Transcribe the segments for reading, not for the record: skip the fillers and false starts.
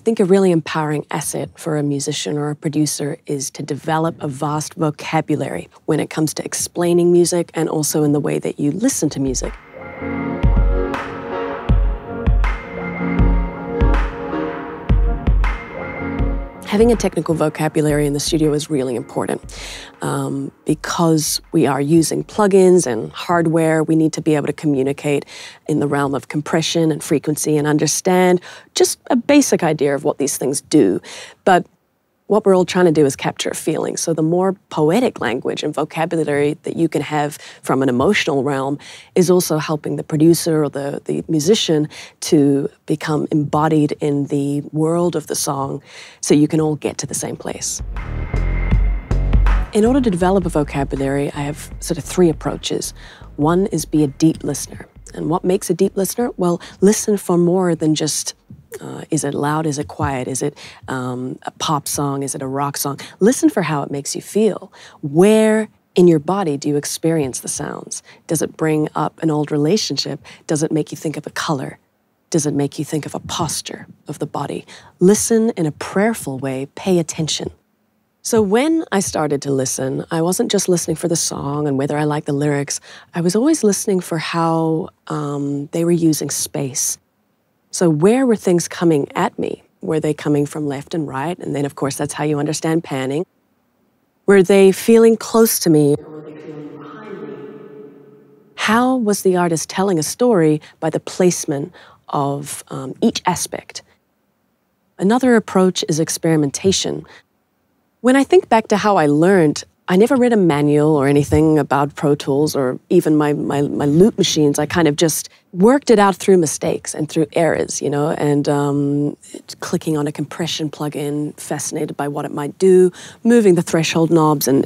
think a really empowering asset for a musician or a producer is to develop a vast vocabulary when it comes to explaining music and also in the way that you listen to music. Having a technical vocabulary in the studio is really important because we are using plugins and hardware. We need to be able to communicate in the realm of compression and frequency and understand just a basic idea of what these things do. But what we're all trying to do is capture a feeling. So the more poetic language and vocabulary that you can have from an emotional realm is also helping the producer or the musician to become embodied in the world of the song so you can all get to the same place. In order to develop a vocabulary, I have sort of three approaches. One is be a deep listener. And what makes a deep listener? Well, listen for more than just is it loud, is it quiet, is it a pop song, is it a rock song? Listen for how it makes you feel. Where in your body do you experience the sounds? Does it bring up an old relationship? Does it make you think of a color? Does it make you think of a posture of the body? Listen in a prayerful way, pay attention. So when I started to listen, I wasn't just listening for the song and whether I liked the lyrics. I was always listening for how they were using space. So where were things coming at me? Were they coming from left and right? And then, of course, that's how you understand panning. Were they feeling close to me? Or were they feeling behind me? How was the artist telling a story by the placement of each aspect? Another approach is experimentation. When I think back to how I learned, I never read a manual or anything about Pro Tools or even my loop machines. I kind of just worked it out through mistakes and through errors, you know, and clicking on a compression plugin, fascinated by what it might do, moving the threshold knobs and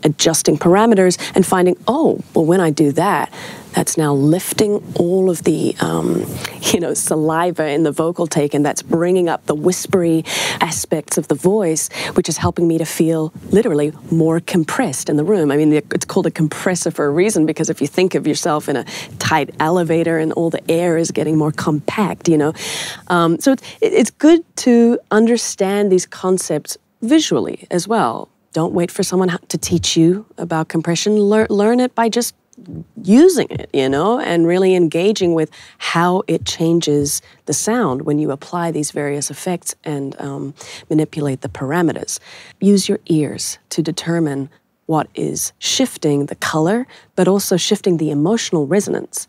adjusting parameters and finding, oh, well, when I do that, that's now lifting all of the, you know, saliva in the vocal take, and that's bringing up the whispery aspects of the voice, which is helping me to feel literally more compressed in the room. I mean, it's called a compressor for a reason, because if you think of yourself in a tight elevator and all the air is getting more compact, you know. So it's good to understand these concepts visually as well. Don't wait for someone to teach you about compression. Learn it by just using it, you know, and really engaging with how it changes the sound when you apply these various effects and manipulate the parameters. Use your ears to determine what is shifting the color, but also shifting the emotional resonance.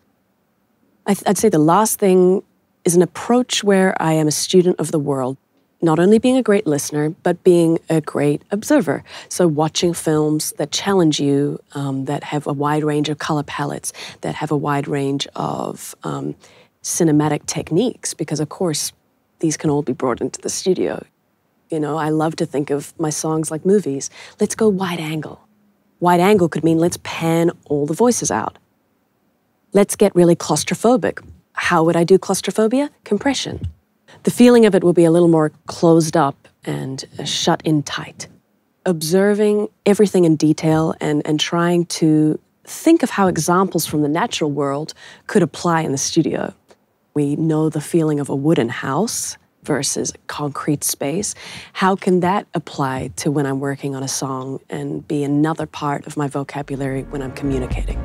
I'd say the last thing is an approach where I am a student of the world. Not only being a great listener, but being a great observer. So watching films that challenge you, that have a wide range of color palettes, that have a wide range of cinematic techniques, because of course, these can all be brought into the studio. You know, I love to think of my songs like movies. Let's go wide angle. Wide angle could mean let's pan all the voices out. Let's get really claustrophobic. How would I do claustrophobia? Compression. The feeling of it will be a little more closed up and shut in tight. Observing everything in detail and trying to think of how examples from the natural world could apply in the studio. We know the feeling of a wooden house versus a concrete space. How can that apply to when I'm working on a song and be another part of my vocabulary when I'm communicating?